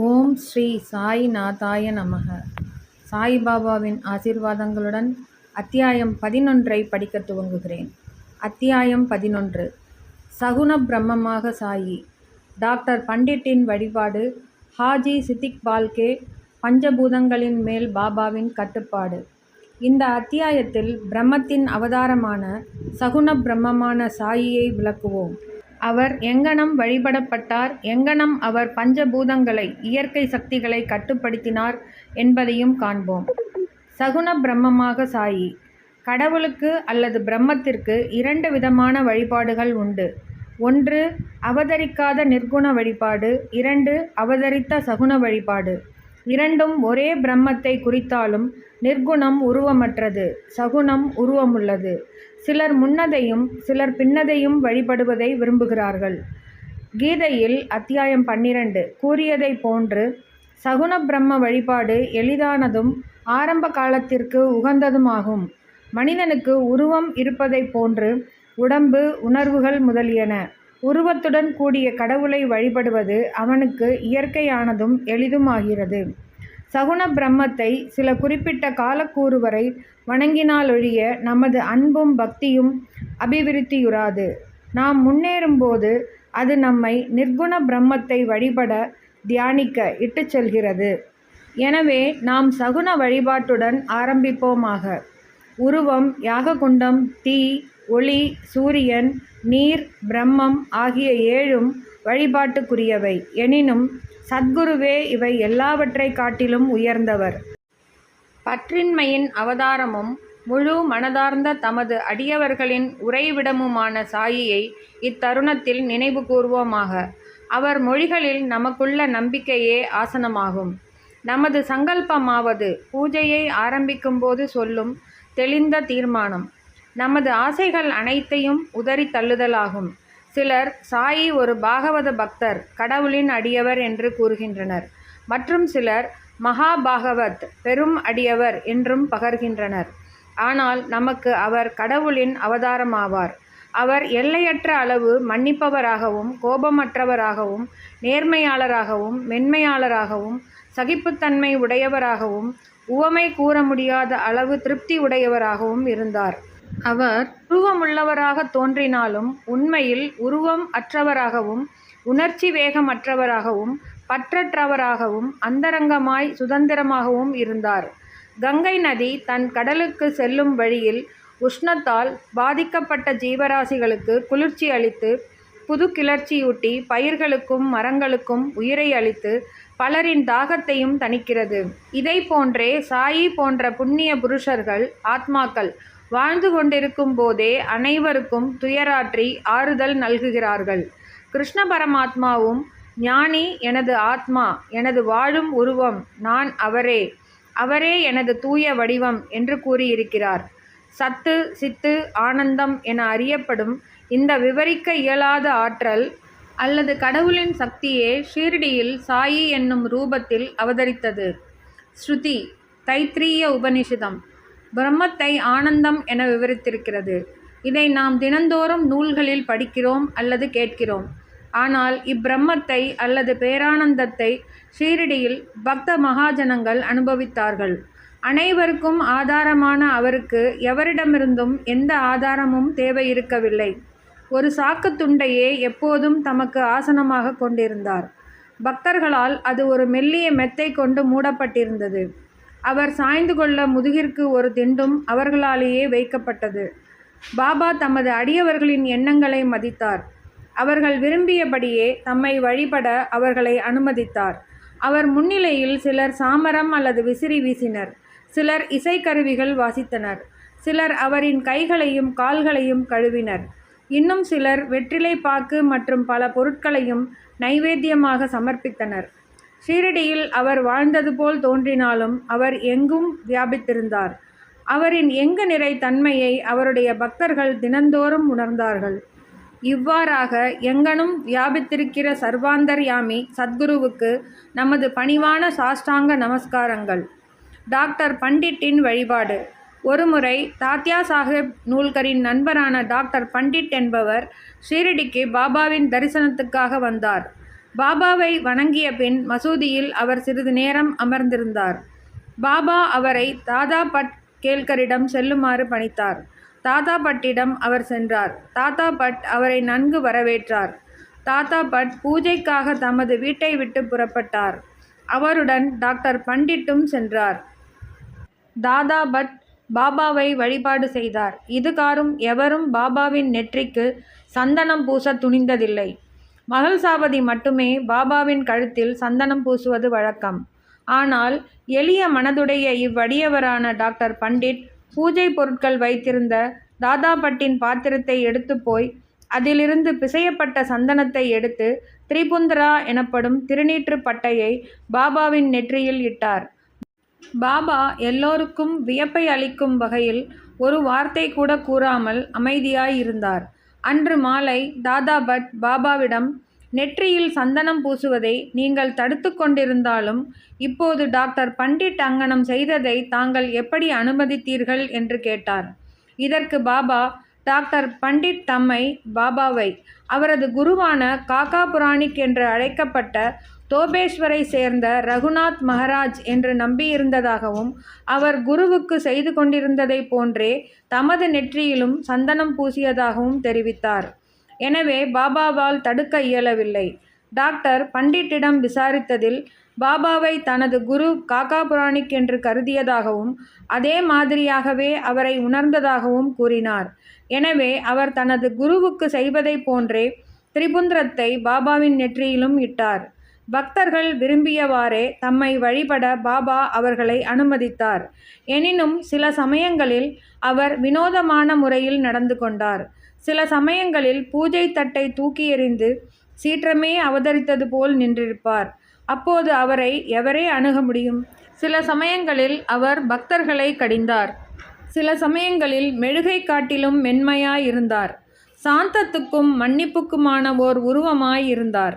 ஓம் ஸ்ரீ சாய்நாதாய நமக. சாய்பாபாவின் ஆசீர்வாதங்களுடன் அத்தியாயம் 11 படிக்க துவங்குகிறேன். அத்தியாயம் 11. சகுன பிரம்மமாக சாயி. டாக்டர் பண்டிட்டின் வழிபாடு. ஹாஜி சித்திக் பால்கே. பஞ்சபூதங்களின் மேல் பாபாவின் கட்டுப்பாடு. இந்த அத்தியாயத்தில் பிரம்மத்தின் அவதாரமான சகுன பிரம்மமான சாயியை விளக்குவோம். அவர் எங்கனம் வழிபடப்பட்டார், எங்கனம் அவர் பஞ்சபூதங்களை, இயற்கை சக்திகளை கட்டுப்படுத்தினார் என்பதையும் காண்போம். சகுன பிரம்மமாக சாயி. கடவுளுக்கு அல்லது பிரம்மத்திற்கு 2 விதமான வழிபாடுகள் உண்டு. 1 அவதரிக்காத நிர்குண வழிபாடு, 2 அவதரித்த சகுன வழிபாடு. இரண்டும் ஒரே பிரம்மத்தை குறித்தாலும் நிர்குணம் உருவமற்றது, சகுனம் உருவமுள்ளது. சிலர் முன்னதையும் சிலர் பின்னதையும் வழிபடுவதை விரும்புகிறார்கள். கீதையில் அத்தியாயம் 12 கூறியதை போன்று சகுன பிரம்ம வழிபாடு எளிதானதும் ஆரம்ப காலத்திற்கு உகந்ததுமாகும். மனிதனுக்கு உருவம் இருப்பதை போன்று உடம்பு, உணர்வுகள் முதலியன. உருவத்துடன் கூடிய கடவுளை வழிபடுவது அவனுக்கு இயற்கையானதும் எளிதுமாகிறது. சகுன பிரம்மத்தை சில குறிப்பிட்ட காலக்கூறு வரை வணங்கினாலொழிய நமது அன்பும் பக்தியும் அபிவிருத்தியுறாது. நாம் முன்னேறும்போது அது நம்மை நிர்குண பிரம்மத்தை வழிபட, தியானிக்க இட்டுச் செல்கிறது. எனவே நாம் சகுன வழிபாட்டுடன் ஆரம்பிப்போமாக. உருவம், யாககுண்டம், தீ, ஒளி, சூரியன், நீர், பிரம்மம் ஆகிய 7ம் வழிபாட்டுக்குரியவை. எனினும் சத்குருவே இவை எல்லாவற்றை காட்டிலும் உயர்ந்தவர். பற்றின்மையின் அவதாரமும் முழு மனதார்ந்த தமது அடியவர்களின் உறைவிடமுமான சாயியை இத்தருணத்தில் நினைவு கூர்வோமாக. அவர் மொழிகளில் நமக்குள்ள நம்பிக்கையே ஆசனமாகும். நமது சங்கல்பமாவது பூஜையை ஆரம்பிக்கும்போது சொல்லும் தெளிந்த தீர்மானம். நமது ஆசைகள் அனைத்தையும் உதறி தள்ளுதலாகும். சிலர் சாயி ஒரு பாகவத பக்தர், கடவுளின் அடியவர் என்று கூறுகின்றனர். மற்றும் சிலர் மகாபாகவத், பெரும் அடியவர் என்றும் பகர்கின்றனர். ஆனால் நமக்கு அவர் கடவுளின் அவதாரமாவார். அவர் எல்லையற்ற அளவு மன்னிப்பவராகவும், கோபமற்றவராகவும், நேர்மையாளராகவும், மென்மையாளராகவும், சகிப்புத்தன்மை உடையவராகவும், உவமை கூற முடியாத அளவு திருப்தி உடையவராகவும் இருந்தார். அவர் உருவமுள்ளவராக தோன்றினாலும் உண்மையில் உருவம் அற்றவராகவும், உணர்ச்சி வேகமற்றவராகவும், பற்றற்றவராகவும், அந்தரங்கமாய் சுதந்திரமாகவும் இருந்தார். கங்கை நதி தன் கடலுக்கு செல்லும் வழியில் உஷ்ணத்தால் பாதிக்கப்பட்ட ஜீவராசிகளுக்கு குளிர்ச்சி அளித்து, புது கிளர்ச்சியூட்டி, பயிர்களுக்கும் மரங்களுக்கும் உயிரை அளித்து, பலரின் தாகத்தையும் தணிக்கிறது. இதை போன்றே சாயி போன்ற புண்ணிய புருஷர்கள், ஆத்மாக்கள் வாழ்ந்து கொண்டிருக்கும் போதே அனைவருக்கும் துயராற்றி ஆறுதல் நல்குகிறார்கள். கிருஷ்ண பரமாத்மாவும் ஞானி எனது ஆத்மா, எனது வாழும் உருவம், நான் அவரே, அவரே எனது தூய வடிவம் என்று கூறியிருக்கிறார். சத்து, சித்து, ஆனந்தம் என அறியப்படும் இந்த விவரிக்க இயலாத ஆற்றல் அல்லது கடவுளின் சக்தியே ஷீரடியில் சாயி என்னும் ரூபத்தில் அவதரித்தது. ஸ்ருதி தைத்திரிய உபனிஷதம் பிரம்மத்தை ஆனந்தம் என விவரித்திருக்கிறது. இதை நாம் தினந்தோறும் நூல்களில் படிக்கிறோம் அல்லது கேட்கிறோம். ஆனால் இப்பிரம்மத்தை அல்லது பேரானந்தத்தை ஷீரடியில் பக்த மகாஜனங்கள் அனுபவித்தார்கள். அனைவருக்கும் ஆதாரமான அவருக்கு எவரிடமிருந்தும் எந்த ஆதாரமும் தேவை இருக்கவில்லை. ஒரு சாக்குத்துண்டையே எப்போதும் தமக்கு ஆசனமாக கொண்டிருந்தார். பக்தர்களால் அது ஒரு மெல்லிய மெத்தை கொண்டு மூடப்பட்டிருந்தது. அவர் சாய்ந்து கொள்ள முதுகிற்கு ஒரு திண்டும் அவர்களாலேயே வைக்கப்பட்டது. பாபா தமது அடியவர்களின் எண்ணங்களை மதித்தார். அவர்கள் விரும்பியபடியே தம்மை வழிபட அவர்களை அனுமதித்தார். அவர் முன்னிலையில் சிலர் சாமரம் அல்லது விசிறி வீசினர். சிலர் இசைக்கருவிகள் வாசித்தனர். சிலர் அவரின் கைகளையும் கால்களையும் கழுவினர். இன்னும் சிலர் வெற்றிலை பாக்கு மற்றும் பல பொருட்களையும் நைவேத்தியமாக சமர்ப்பித்தனர். ஷீரடியில் அவர் வாழ்ந்தது போல் தோன்றினாலும் அவர் எங்கும் வியாபித்திருந்தார். அவரின் எங்கு நிறை தன்மையை அவருடைய பக்தர்கள் தினந்தோறும் உணர்ந்தார்கள். இவ்வாறாக எங்கனும் வியாபித்திருக்கிற சர்வாந்தர்யாமி சத்குருவுக்கு நமது பணிவான சாஷ்டாங்க நமஸ்காரங்கள். டாக்டர் பண்டிட்டின் வழிபாடு. ஒருமுறை தாத்யா சாஹேப் நூல்கரின் நண்பரான டாக்டர் பண்டிட் என்பவர் ஷீரடிக்கு பாபாவின் தரிசனத்துக்காக வந்தார். பாபாவை வணங்கிய பின் மசூதியில் அவர் சிறிது நேரம் அமர்ந்திருந்தார். பாபா அவரை தாதா பட் கேல்கரிடம் செல்லுமாறு பணித்தார். தாதா பட்டிடம் அவர் சென்றார். தாதா பட் அவரை நன்கு வரவேற்றார். தாதா பட் பூஜைக்காக தமது வீட்டை விட்டு புறப்பட்டார். அவருடன் டாக்டர் பண்டிட்டும் சென்றார். தாதா பட் பாபாவை வழிபாடு செய்தார். இதுகாரும் எவரும் பாபாவின் நெற்றிக்கு சந்தனம் பூச துணிந்ததில்லை. மகள்சாபதி மட்டுமே பாபாவின் கழுத்தில் சந்தனம் பூசுவது வழக்கம். ஆனால் எளிய மனதுடைய இவ்வடியவரான டாக்டர் பண்டிட் பூஜை பொருட்கள் வைத்திருந்த தாதா பட்டின் பாத்திரத்தை எடுத்து போய் அதிலிருந்து பிசையப்பட்ட சந்தனத்தை எடுத்து திரிபுந்தரா எனப்படும் திருநீற்று பட்டையை பாபாவின் நெற்றியில் இட்டார். பாபா எல்லோருக்கும் வியப்பை அளிக்கும் வகையில் ஒரு வார்த்தை கூட கூறாமல் அமைதியாயிருந்தார். அன்று மாலை தாதா பட் பாபாவிடம், நெற்றியில் சந்தனம் பூசுவதை நீங்கள் தடுத்து கொண்டிருந்தாலும் இப்போது டாக்டர் பண்டிட் அங்ஙனம் செய்ததை தாங்கள் எப்படி அனுமதித்தீர்கள் என்று கேட்டார். இதற்கு பாபா, டாக்டர் பண்டிட் பாபாவை அவரது குருவான காக்கா புராணிக் என்று அழைக்கப்பட்ட தோபேஸ்வரை சேர்ந்த ரகுநாத் மகராஜ் என்று நம்பியிருந்ததாகவும் அவர் குருவுக்கு செய்து கொண்டிருந்ததை போன்றே தமது நெற்றியிலும் சந்தனம் பூசியதாகவும் தெரிவித்தார். எனவே பாபாவால் தடுக்க இயலவில்லை. டாக்டர் பண்டிட்டிடம் விசாரித்ததில் பாபாவை தனது குரு காக்கா புராணிக் என்று கருதியதாகவும் அதே மாதிரியாகவே அவரை உணர்ந்ததாகவும் கூறினார். எனவே அவர் தனது குருவுக்கு செய்வதை போன்றே திரிபுந்திரத்தை பாபாவின் நெற்றியிலும் இட்டார். பக்தர்கள் விரும்பியவாறே தம்மை வழிபட பாபா அவர்களை அனுமதித்தார். எனினும் சில சமயங்களில் அவர் வினோதமான முறையில் நடந்து கொண்டார். சில சமயங்களில் பூஜை தட்டை தூக்கி எறிந்து சீற்றமே அவதரித்தது போல் நின்றிருப்பார். அப்போது அவரை எவரே அணுக முடியும்? சில சமயங்களில் அவர் பக்தர்களை கடிந்தார். சில சமயங்களில் மெழுகை காட்டிலும் மென்மையாயிருந்தார். சாந்தத்துக்கும் மன்னிப்புக்குமான ஓர் உருவமாயிருந்தார்.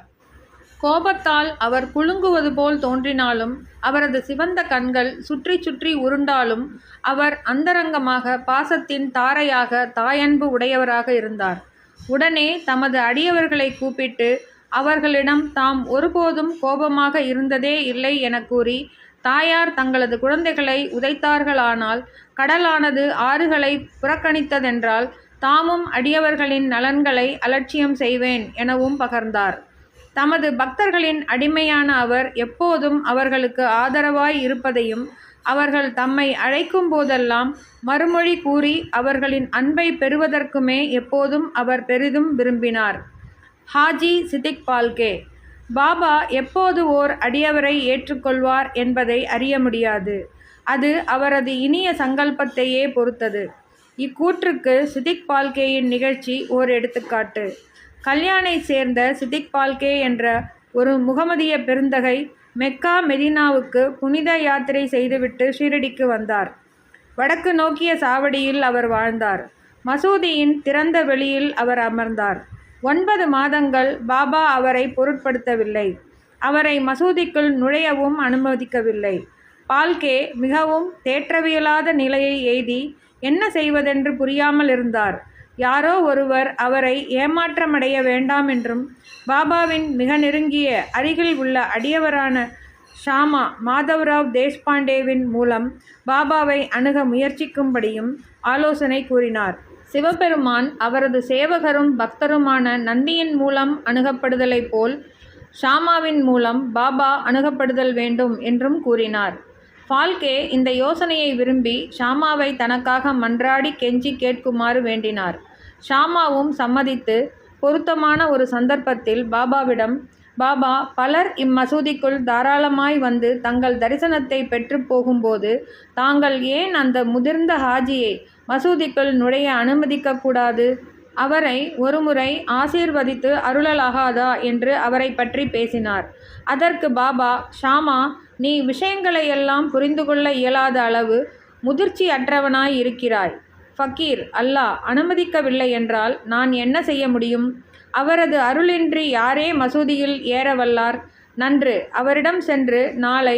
கோபத்தால் அவர் குலுங்குவது போல் தோன்றினாலும் அவரது சிவந்த கண்கள் சுற்றி சுற்றி உருண்டாலும் அவர் அந்தரங்கமாக பாசத்தின் தாரையாக தாயன்பு உடையவராக இருந்தார். உடனே தமது அடியவர்களை கூப்பிட்டு அவர்களிடம் தாம் ஒருபோதும் கோபமாக இருந்ததே இல்லை என கூறி, தாயார் தங்களது குழந்தைகளை உதைத்தார்களானால், கடலானது ஆறுகளை புறக்கணித்ததென்றால் தாமும் அடியவர்களின் நலன்களை அலட்சியம் செய்வேன் எனவும் பகர்ந்தார். தமது பக்தர்களின் அடிமையான அவர் எப்போதும் அவர்களுக்கு ஆதரவாய் இருப்பதையும் அவர்கள் தம்மை அழைக்கும் போதெல்லாம் மறுமொழி கூறி அவர்களின் அன்பை பெறுவதற்குமே எப்போதும் அவர் பெரிதும் விரும்பினார். ஹாஜி சிதிக் பால்கே. பாபா எப்போது ஓர் அடியவரை ஏற்றுக்கொள்வார் என்பதை அறிய முடியாது. அது அவரது இனிய சங்கல்பத்தையே பொறுத்தது. இக்கூற்றுக்கு சிதிக் பால்கேயின் நிகழ்ச்சி ஓர் எடுத்துக்காட்டு. கல்யாணை சேர்ந்த சிதிக் பால்கே என்ற ஒரு முகமதிய பெருந்தகை மெக்கா மெதினாவுக்கு புனித யாத்திரை செய்துவிட்டு ஷீரடிக்கு வந்தார். வடக்கு நோக்கிய சாவடியில் அவர் வாழ்ந்தார். மசூதியின் திறந்த வெளியில் அவர் அமர்ந்தார். 9 மாதங்கள் பாபா அவரை பொருட்படுத்தவில்லை. அவரை மசூதிக்குள் நுழையவும் அனுமதிக்கவில்லை. பால்கே மிகவும் தேற்றவியலாத நிலையை எய்தி என்ன செய்வதென்று புரியாமல் இருந்தார். யாரோ ஒருவர் அவரை ஏமாற்றமடைய வேண்டாம் என்றும் பாபாவின் மிக நெருங்கிய அருகில் உள்ள அடியவரான ஷாமா மாதவராவ் தேஷ்பாண்டேவின் மூலம் பாபாவை அணுக முயற்சிக்கும்படியும் ஆலோசனை கூறினார். சிவபெருமான் அவரது சேவகரும் பக்தருமான நந்தியின் மூலம் அணுகப்படுதலைப் போல் ஷாமாவின் மூலம் பாபா அணுகப்படுதல் வேண்டும் என்றும் கூறினார். பால்கே இந்த யோசனையை விரும்பி ஷாமாவை தனக்காக மன்றாடி கெஞ்சி கேட்குமாறு வேண்டினார். ஷாமாவும் சம்மதித்து பொருத்தமான ஒரு சந்தர்ப்பத்தில் பாபாவிடம், பாபா, பலர் இம்மசூதிக்குள் தாராளமாய் வந்து தங்கள் தரிசனத்தை பெற்று போகும்போது தாங்கள் ஏன் அந்த முதிர்ந்த ஹாஜியை மசூதிக்குள் நுழைய அனுமதிக்கக்கூடாது? அவரை ஒருமுறை ஆசீர்வதித்து அருளலாகாதா என்று அவரை பற்றி பேசினார். அதற்கு பாபா, ஷாமா, நீ விஷயங்களையெல்லாம் புரிந்து கொள்ள இயலாத அளவு முதிர்ச்சி அற்றவனாய் இருக்கிறாய். ஃபக்கீர், அல்லாஹ் அனுமதிக்கவில்லை என்றால் நான் என்ன செய்ய முடியும்? அவரது அருளின்றி யாரே மசூதியில் ஏற வல்லார்? நன்று, அவரிடம் சென்று நாளை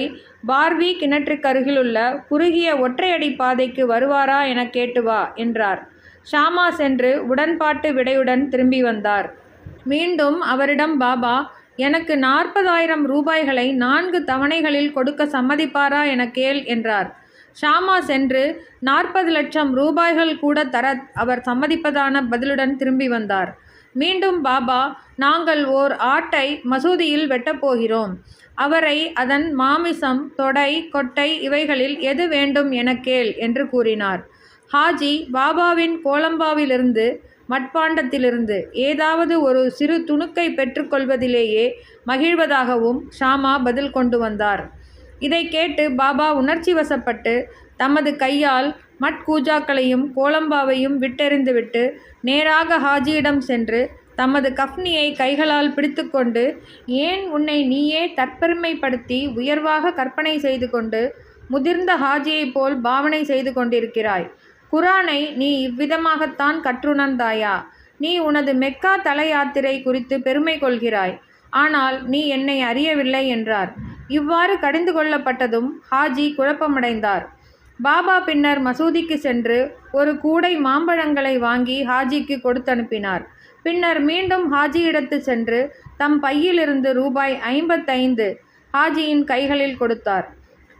பார்வி கிணற்றுக்கருகிலுள்ள குறுகிய ஒற்றையடி பாதைக்கு வருவாரா என கேட்டு வா என்றார். ஷாமா சென்று உடன்பாட்டு விடையுடன் திரும்பி வந்தார். மீண்டும் அவரிடம் பாபா, எனக்கு 40,000 ரூபாய்களை 4 தவணைகளில் கொடுக்க சம்மதிப்பாரா என கேள் என்றார். ஷாமா சென்று 40 லட்சம் ரூபாய்கள் கூட தர அவர் சம்மதிப்பதான பதிலுடன் திரும்பி வந்தார். மீண்டும் பாபா, நாங்கள் ஓர் ஆட்டை மசூதியில் வெட்டப்போகிறோம். அவரை அதன் மாமிசம், தொடை, கொட்டை இவைகளில் எது வேண்டும் என கேள் என்று கூறினார். ஹாஜி பாபாவின் கோலம்பாவிலிருந்து மட்பாண்டத்திலிருந்து ஏதாவது ஒரு சிறு துணுக்கை பெற்றுக்கொள்வதிலேயே மகிழ்வதாகவும் ஷாமா பதில் கொண்டு வந்தார். இதை கேட்டு பாபா உணர்ச்சி வசப்பட்டு தமது கையால் மட்கூஜாக்களையும் கோலம்பாவையும் விட்டெறிந்துவிட்டு நேராக ஹாஜியிடம் சென்று தமது கஃப்னியை கைகளால் பிடித்துக்கொண்டு, ஏன் உன்னை நீயே தற்பெருமைப்படுத்தி உயர்வாக கற்பனை செய்து கொண்டு முதிர்ந்த ஹாஜியைப் போல் பாவனை செய்து கொண்டிருக்கிறாய்? குரானை நீ இவ்விதமாகத்தான் கற்றுணர்ந்தாயா? நீ உனது மெக்கா தல யாத்திரை குறித்து பெருமை கொள்கிறாய். ஆனால் நீ என்னை அறியவில்லை என்றார். இவ்வாறு கடிந்து கொள்ளப்பட்டதும் ஹாஜி குழப்பமடைந்தார். பாபா பின்னர் மசூதிக்கு சென்று ஒரு கூடை மாம்பழங்களை வாங்கி ஹாஜிக்கு கொடுத்தனுப்பினார். பின்னர் மீண்டும் ஹாஜியிடத்து சென்று தம் பையிலிருந்து ரூபாய் 55 ஹாஜியின் கைகளில் கொடுத்தார்.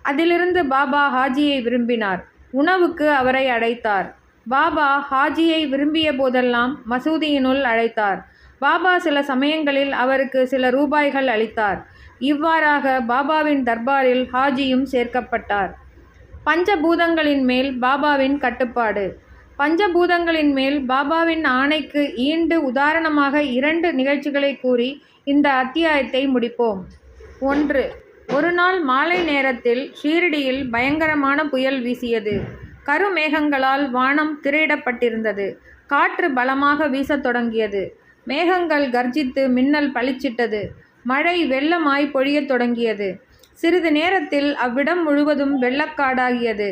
அதிலிருந்து பாபா ஹாஜியை விரும்பினார். உணவுக்கு அவரை அழைத்தார். பாபா ஹாஜியை விரும்பிய போதெல்லாம் மசூதியினுள் அழைத்தார். பாபா சில சமயங்களில் அவருக்கு சில ரூபாய்கள் அளித்தார். இவ்வாறாக பாபாவின் தர்பாரில் ஹாஜியும் சேர்க்கப்பட்டார். பஞ்சபூதங்களின் மேல் பாபாவின் கட்டுப்பாடு. பஞ்சபூதங்களின் மேல் பாபாவின் ஆணைக்கு ஈண்டு உதாரணமாக 2 நிகழ்ச்சிகளை கூறி இந்த அத்தியாயத்தை முடிப்போம். 1. ஒரு நாள் மாலை நேரத்தில் ஷீரடியில் பயங்கரமான புயல் வீசியது. கருமேகங்களால் வானம் திரையிடப்பட்டிருந்தது. காற்று பலமாக வீசத் தொடங்கியது. மேகங்கள் கர்ஜித்து மின்னல் பளிச்சிட்டது. மழை வெள்ளமாய் பொழியத் தொடங்கியது. சிறிது நேரத்தில் அவ்விடம் முழுவதும் வெள்ளக்காடாகியது.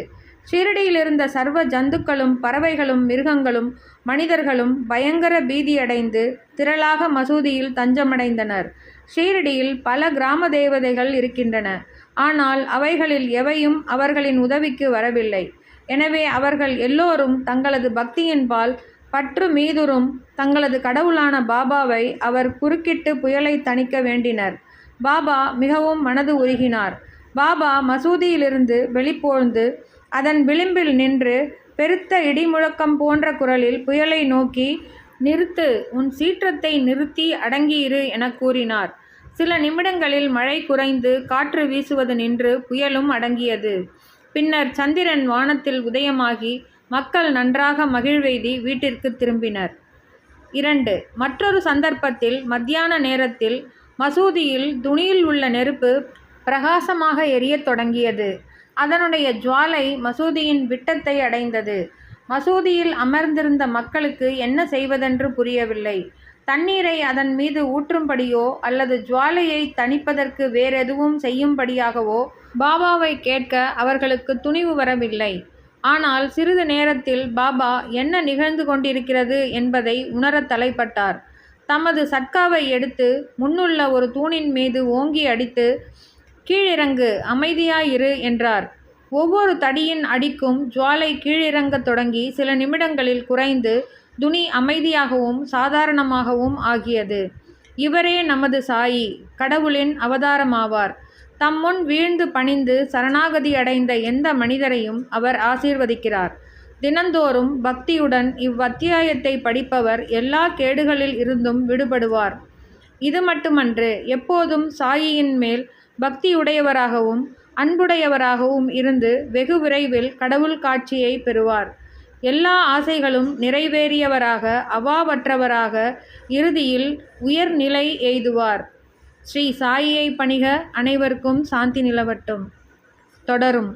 ஷீரடியிலிருந்த சர்வ ஜந்துக்களும் பறவைகளும் மிருகங்களும் மனிதர்களும் பயங்கர பீதியடைந்து திரளாக மசூதியில் தஞ்சமடைந்தனர். ஷீரடியில் பல கிராம தேவதைகள் இருக்கின்றன. ஆனால் அவைகளில் எவையும் அவர்களின் உதவிக்கு வரவில்லை. எனவே அவர்கள் எல்லோரும் தங்களது பக்தியின்பால் பற்று மீதுறும் தங்களது கடவுளான பாபாவை அவர் குறுக்கிட்டு புயலை தணிக்க வேண்டினர். பாபா மிகவும் மனது உருகினார். பாபா மசூதியிலிருந்து வெளிப்போழ்ந்து அதன் விளிம்பில் நின்று பெருத்த இடிமுழக்கம் போன்ற குரலில் புயலை நோக்கி, நிறுத்து, உன் சீற்றத்தை நிறுத்தி அடங்கியிரு என கூறினார். சில நிமிடங்களில் மழை குறைந்து காற்று வீசுவது நின்று புயலும் அடங்கியது. பின்னர் சந்திரன் வானத்தில் உதயமாகி மக்கள் நன்றாக மகிழ்வெய்தி வீட்டிற்கு திரும்பினர். 2. மற்றொரு சந்தர்ப்பத்தில் மத்தியான நேரத்தில் மசூதியில் துணியில் உள்ள நெருப்பு பிரகாசமாக எரியத் தொடங்கியது. அதனுடைய ஜுவாலை மசூதியின் விட்டத்தை அடைந்தது. மசூதியில் அமர்ந்திருந்த மக்களுக்கு என்ன செய்வதென்று புரியவில்லை. தண்ணீரை அதன் மீது ஊற்றும்படியோ அல்லது ஜுவாலையை தணிப்பதற்கு வேறெதுவும் செய்யும்படியாகவோ பாபாவை கேட்க அவர்களுக்கு துணிவு வரவில்லை. ஆனால் சிறிது நேரத்தில் பாபா என்ன நிகழ்ந்து கொண்டிருக்கிறது என்பதை உணரத் தலைப்பட்டார். தமது சட்காவை எடுத்து முன்னுள்ள ஒரு தூணின் மீது ஓங்கி அடித்து, கீழிறங்கு, அமைதியாயிரு என்றார். ஒவ்வொரு தடியின் அடிக்கும் ஜுவாலை கீழிறங்கத் தொடங்கி சில நிமிடங்களில் குறைந்து துணி அமைதியாகவும் சாதாரணமாகவும் ஆகியது. இவரே நமது சாயி, கடவுளின் அவதாரமாவார். தம் முன் வீழ்ந்து பணிந்து சரணாகதி அடைந்த எந்த மனிதரையும் அவர் ஆசீர்வதிக்கிறார். தினந்தோறும் பக்தியுடன் இவ்வத்தியாயத்தை படிப்பவர் எல்லா கேடுகளில் இருந்தும் விடுபடுவார். இது மட்டுமன்று, எப்போதும் சாயியின் மேல் பக்தியுடையவராகவும் அன்புடையவராகவும் இருந்து வெகு விரைவில் கடவுள் காட்சியை பெறுவார். எல்லா ஆசைகளும் நிறைவேறியவராக, அவாவற்றவராக இறுதியில் உயர்நிலை எய்துவார். ஸ்ரீ சாயியை பணிக. அனைவருக்கும் சாந்தி நிலவட்டும். தொடரும்.